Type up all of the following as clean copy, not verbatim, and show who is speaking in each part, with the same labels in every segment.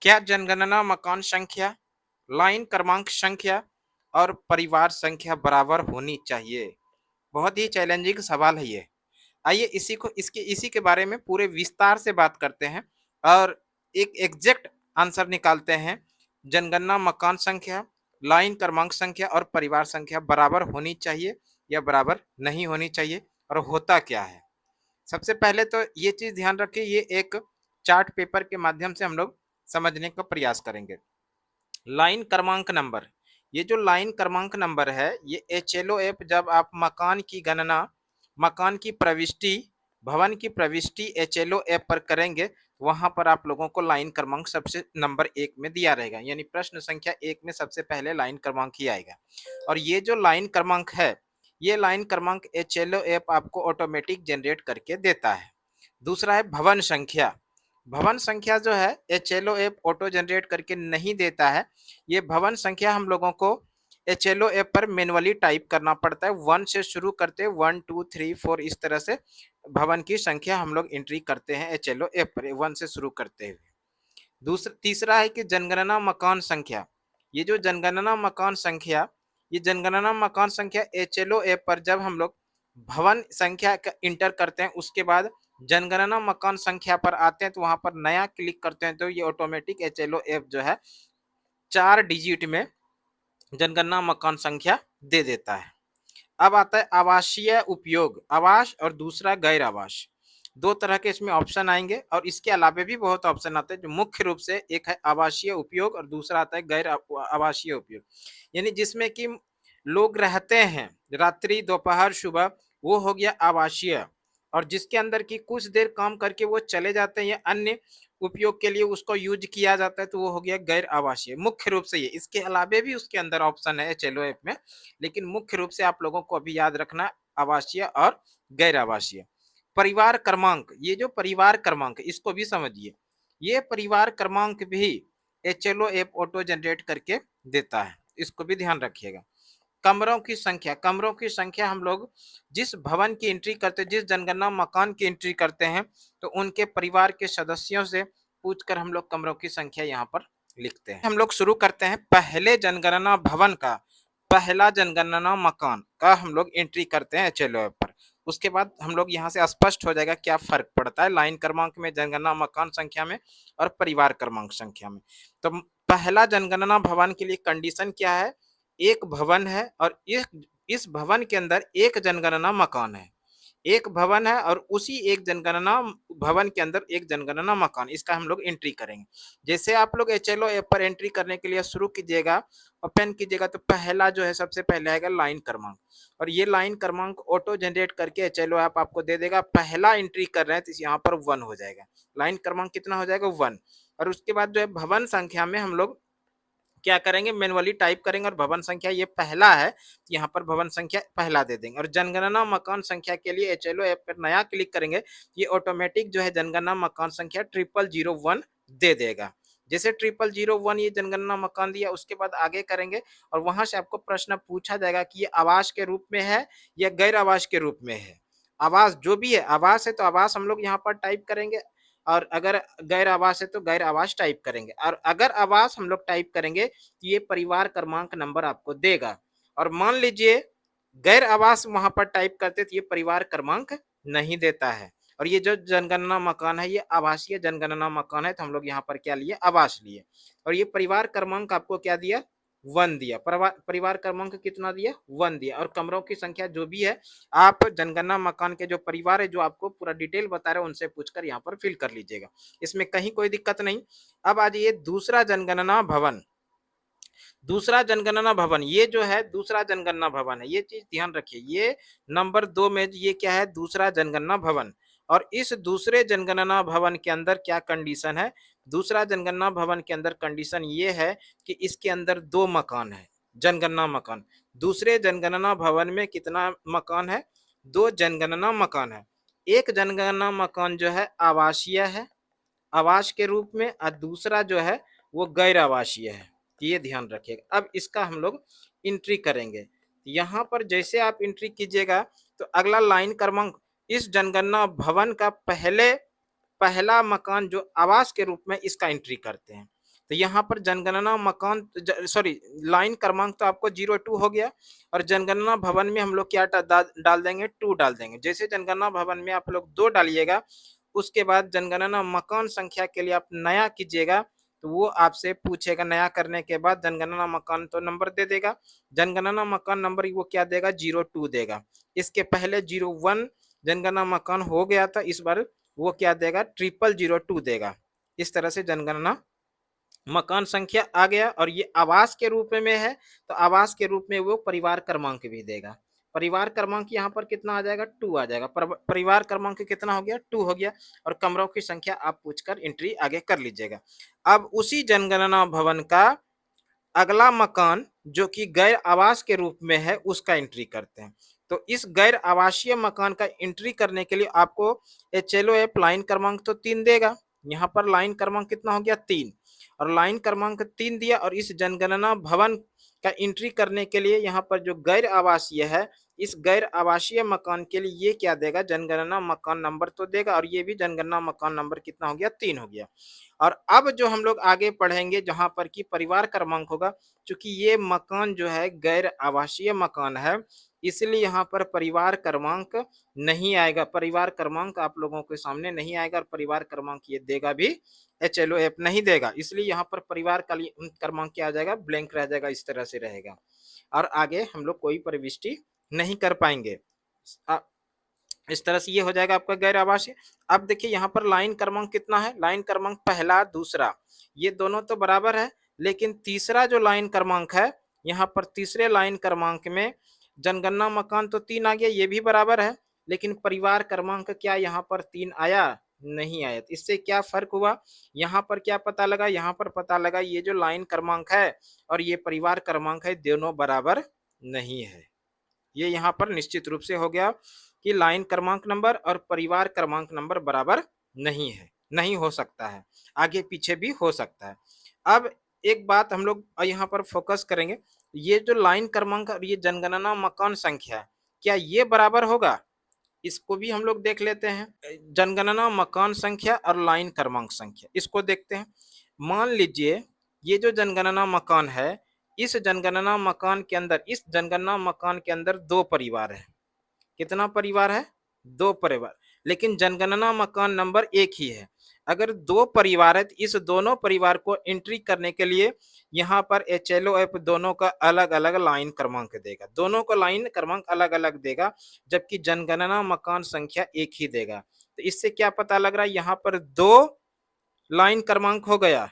Speaker 1: क्या जनगणना मकान संख्या, लाइन क्रमांक संख्या और परिवार संख्या बराबर होनी चाहिए? बहुत ही चैलेंजिंग सवाल है ये। आइए इसी के बारे में पूरे विस्तार से बात करते हैं और एक एग्जैक्ट आंसर निकालते हैं। जनगणना मकान संख्या, लाइन क्रमांक संख्या और परिवार संख्या बराबर होनी चाहिए या बराबर नहीं होनी चाहिए और होता क्या है? सबसे पहले तो ये चीज़ ध्यान रखिए, ये एक चार्ट पेपर के माध्यम से हम लोग समझने का प्रयास करेंगे। लाइन क्रमांक नंबर, ये जो लाइन क्रमांक नंबर है, ये एचएलओ जब आप मकान की गणना, मकान की प्रविष्टि, भवन की प्रविष्टि एचएलओ पर करेंगे, वहां पर आप लोगों को लाइन क्रमांक सबसे नंबर एक में दिया रहेगा, यानी प्रश्न संख्या एक में सबसे पहले लाइन क्रमांक ही आएगा। और ये जो लाइन क्रमांक है, ये लाइन क्रमांक एचएलओ आपको ऑटोमेटिक जनरेट करके देता है। दूसरा है भवन संख्या। भवन संख्या जो है एचएलओ ऐप ऑटो जनरेट करके नहीं देता है। ये भवन संख्या हम लोगों को एचएलओ ऐप पर मैनुअली टाइप करना पड़ता है। 1 से शुरू करते हैं, 1 2 3 4 इस तरह से भवन की संख्या हम लोग एंट्री करते हैं एचएलओ ऐप पर 1 से शुरू करते हुए। दूसरा तीसरा है कि जनगणना मकान संख्या। ये जो जनगणना मकान संख्या, ये जनगणना मकान संख्या एचएलओ ऐप पर जब हम लोग भवन संख्या का इंटर करते हैं, उसके बाद जनगणना मकान संख्या पर आते हैं, तो वहां पर नया क्लिक करते हैं, तो ये ऑटोमेटिक एचएलओ ऐप जो है 4 डिजिट में जनगणना मकान संख्या दे देता है। अब आता है आवासीय उपयोग, आवास और दूसरा गैर आवास। दो तरह के इसमें ऑप्शन आएंगे और इसके अलावा भी बहुत ऑप्शन आते हैं, जो मुख्य रूप से एक है आवासीय उपयोग और दूसरा आता है गैर आवासीय उपयोग, यानी जिसमें कि लोग रहते हैं रात्रि दोपहर सुबह, वो हो गया आवासीय। और जिसके अंदर की कुछ देर काम करके वो चले जाते हैं या अन्य उपयोग के लिए उसको यूज किया जाता है, तो वो हो गया गैर आवासीय। मुख्य रूप से ये, इसके अलावा भी उसके अंदर ऑप्शन है चलो ऐप में, लेकिन मुख्य रूप से आप लोगों को अभी याद रखना है आवासीय और गैर आवासीय। परिवार क्रमांक, ये जो परिवार क्रमांक इसको भी समझिए, ये परिवार क्रमांक भी एचएलओ ऐप ऑटो जनरेट करके देता है, इसको भी ध्यान रखिएगा। कमरों की संख्या, कमरों की संख्या हम लोग जिस भवन की एंट्री करते हैं, जिस जनगणना मकान की एंट्री करते हैं, तो उनके परिवार के सदस्यों से पूछकर हम लोग कमरों की संख्या यहाँ पर लिखते हैं। हम लोग शुरू करते हैं पहले जनगणना भवन का, पहला जनगणना मकान का हम लोग एंट्री करते हैं एचएलओ पर। उसके बाद हम लोग यहाँ से स्पष्ट हो जाएगा क्या फर्क पड़ता है लाइन क्रमांक में, जनगणना मकान संख्या में और परिवार क्रमांक संख्या में। तो पहला जनगणना भवन के लिए कंडीशन क्या है? एक भवन है और इस भवन के अंदर एक जनगणना मकान है। एक भवन है और उसी एक जनगणना भवन के अंदर एक जनगणना मकान, इसका हम लोग एंट्री करेंगे। जैसे आप लोग एचएलओ ऐप पर एंट्री करने के लिए शुरू कीजिएगा, ओपन कीजिएगा, तो पहला जो है सबसे पहले आएगा लाइन क्रमांक, और ये लाइन क्रमांक ऑटो जनरेट करके एचएलओ ऐप आपको दे देगा। पहला एंट्री कर रहे हैं तो यहाँ पर 1 हो जाएगा, लाइन क्रमांक कितना हो जाएगा 1। और उसके बाद जो है भवन संख्या में हम लोग क्या करेंगे, मैनुअली टाइप करेंगे, और भवन संख्या ये पहला है, यहाँ पर भवन संख्या पहला दे देंगे। और जनगणना मकान संख्या के लिए एचएलओ ऐप पर नया क्लिक करेंगे, ये ऑटोमेटिक जो है जनगणना मकान संख्या 0001 दे देगा। जैसे 0001 ये जनगणना मकान दिया, उसके बाद आगे करेंगे और वहां से आपको प्रश्न पूछा जाएगा कि ये आवास के रूप में है या गैर आवास के रूप में है। आवास जो भी है, आवास है तो आवास हम लोग यहाँ पर टाइप करेंगे, और अगर गैर आवास है तो गैर आवास टाइप करेंगे, और अगर आवास हम लोग टाइप करेंगे तो ये परिवार क्रमांक नंबर आपको देगा। और मान लीजिए गैर आवास वहां पर टाइप करते तो ये परिवार क्रमांक नहीं देता है। और ये जो जनगणना मकान है ये आवासीय जनगणना मकान है, तो हम लोग यहाँ पर क्या लिए, आवास लिए। और ये परिवार क्रमांक आपको क्या दिया, 1 दिया। परिवार क्रमांक कितना दिया, 1 दिया। और कमरों की संख्या जो भी है, आप जनगणना मकान के जो परिवार है जो आपको पूरा डिटेल बता रहे हैं उनसे पूछकर यहाँ पर फिल कर लीजिएगा, इसमें कहीं कोई दिक्कत नहीं। अब आ जाइए दूसरा जनगणना भवन। दूसरा जनगणना भवन, ये जो है दूसरा जनगणना भवन है, ये चीज ध्यान रखिए, ये नंबर 2 में ये क्या है, दूसरा जनगणना भवन। और इस दूसरे जनगणना भवन के अंदर क्या कंडीशन है, दूसरा जनगणना भवन के अंदर कंडीशन ये है कि इसके अंदर 2 मकान है, जनगणना मकान। दूसरे जनगणना भवन में कितना मकान है, 2 जनगणना मकान है। एक जनगणना मकान जो है आवासीय है, आवास के रूप में, और दूसरा जो है वो गैर आवासीय है, ये ध्यान रखिएगा। अब इसका हम लोग एंट्री करेंगे, यहाँ पर जैसे आप एंट्री कीजिएगा तो अगला लाइन क्रमांक, इस जनगणना भवन का पहला मकान जो आवास के रूप में, इसका एंट्री करते हैं। तो यहाँ पर जनगणना मकान सॉरी लाइन क्रमांक तो आपको 02 हो गया, और जनगणना भवन में हम लोग क्या डाल देंगे, 2 डाल देंगे। जैसे जनगणना भवन में आप लोग 2 डालिएगा, उसके बाद जनगणना मकान संख्या के लिए आप नया कीजिएगा, तो वो आपसे पूछेगा। नया करने के बाद जनगणना मकान तो नंबर दे देगा, जनगणना मकान नंबर वो क्या देगा, 02 देगा। इसके पहले 01 जनगणना मकान हो गया था, इस बार वो क्या देगा, 0002 देगा। इस तरह से जनगणना मकान संख्या आ गया। और ये आवास के रूप में है, तो आवास के रूप में वो परिवार क्रमांक भी देगा। परिवार क्रमांक यहाँ पर कितना आ जाएगा, 2 आ जाएगा। परिवार क्रमांक कितना हो गया, 2 हो गया। और कमरों की संख्या आप पूछकर एंट्री आगे कर लीजिएगा। अब उसी जनगणना भवन का अगला मकान जो कि गैर आवास के रूप में है, उसका एंट्री करते हैं। तो इस गैर आवासीय मकान का एंट्री करने के लिए आपको HLOF लाइन क्रमांक तो 3 देगा। यहाँ पर लाइन क्रमांक कितना हो गया, 3, और लाइन क्रमांक 3 दिया। और इस जनगणना भवन का एंट्री करने के लिए यहाँ पर जो गैर आवासीय है, इस गैर आवासीय मकान के लिए ये क्या देगा, जनगणना मकान नंबर तो देगा। और ये भी जनगणना मकान नंबर कितना हो गया, 3 हो गया। और अब जो हम लोग आगे पढ़ेंगे जहां पर कि परिवार क्रमांक होगा, क्योंकि ये मकान जो है गैर आवासीय मकान है, इसलिए यहाँ पर परिवार क्रमांक नहीं आएगा। परिवार क्रमांक आप लोगों के सामने नहीं आएगा, और परिवार क्रमांक ये देगा भी, HLOF नहीं देगा। इसलिए यहाँ पर परिवार का क्रमांक क्या आ जाएगा, ब्लैंक रह जाएगा, इस तरह से रहेगा। और आगे हम लोग कोई प्रविष्टि नहीं कर पाएंगे। इस तरह से ये हो जाएगा आपका गैर आवासीय। अब देखिए यहाँ पर लाइन क्रमांक कितना है, लाइन क्रमांक पहला दूसरा ये दोनों तो बराबर है, लेकिन तीसरा जो लाइन क्रमांक है, यहाँ पर तीसरे लाइन क्रमांक में जनगणना मकान तो 3 आ गया, ये भी बराबर है। लेकिन परिवार क्रमांक क्या यहाँ पर 3 आया, नहीं आया। तो इससे क्या फर्क हुआ, यहाँ पर क्या पता लगा, यहाँ पर पता लगा ये जो लाइन क्रमांक है और ये परिवार क्रमांक है, दोनों बराबर नहीं है। ये यहाँ पर निश्चित रूप से हो गया कि लाइन क्रमांक नंबर और परिवार क्रमांक नंबर बराबर नहीं है, नहीं हो सकता है, आगे पीछे भी हो सकता है। अब एक बात हम लोग यहाँ पर फोकस करेंगे, ये जो लाइन क्रमांक और ये जनगणना मकान संख्या, क्या ये बराबर होगा, इसको भी हम लोग देख लेते हैं। जनगणना मकान संख्या और लाइन क्रमांक संख्या, इसको देखते हैं। मान लीजिए ये जो जनगणना मकान है, इस जनगणना मकान के अंदर, इस जनगणना मकान के अंदर 2 परिवार है। कितना परिवार है, 2 परिवार, लेकिन जनगणना मकान नंबर 1 ही है। अगर 2 परिवार है, तो इस दोनों परिवार को एंट्री करने के लिए यहाँ पर HLOF दोनों का अलग अलग लाइन क्रमांक देगा, दोनों का लाइन क्रमांक अलग अलग देगा, जबकि जनगणना मकान संख्या 1 ही देगा। तो इससे क्या पता लग रहा है, यहाँ पर 2 लाइन क्रमांक हो गया,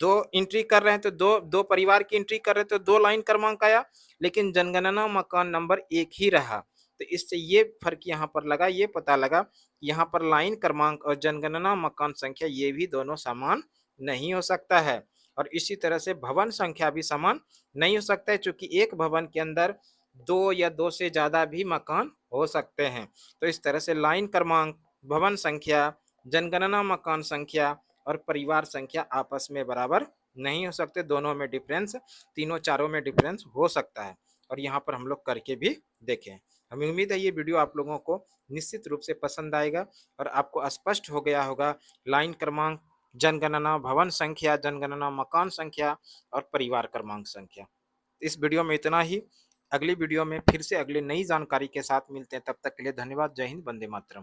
Speaker 1: 2 एंट्री कर रहे हैं, तो दो परिवार की एंट्री कर रहे हैं, तो 2 लाइन क्रमांक आया, लेकिन जनगणना मकान नंबर 1 ही रहा। तो इससे ये फर्क यहाँ पर लगा, ये पता लगा यहाँ पर लाइन क्रमांक और जनगणना मकान संख्या ये भी दोनों समान नहीं हो सकता है। और इसी तरह से भवन संख्या भी समान नहीं हो सकता है, क्योंकि एक भवन के अंदर 2 या 2 से ज्यादा भी मकान हो सकते हैं। तो इस तरह से लाइन क्रमांक, भवन संख्या, जनगणना मकान संख्या और परिवार संख्या आपस में बराबर नहीं हो सकते, दोनों में डिफरेंस, तीनों चारों में डिफरेंस हो सकता है। और यहाँ पर हम लोग करके भी देखें। हमें उम्मीद है ये वीडियो आप लोगों को निश्चित रूप से पसंद आएगा और आपको स्पष्ट हो गया होगा लाइन क्रमांक, जनगणना भवन संख्या, जनगणना मकान संख्या और परिवार क्रमांक संख्या। इस वीडियो में इतना ही। अगली वीडियो में फिर से अगली नई जानकारी के साथ मिलते हैं, तब तक के लिए धन्यवाद। जय हिंद, वंदे मातरम।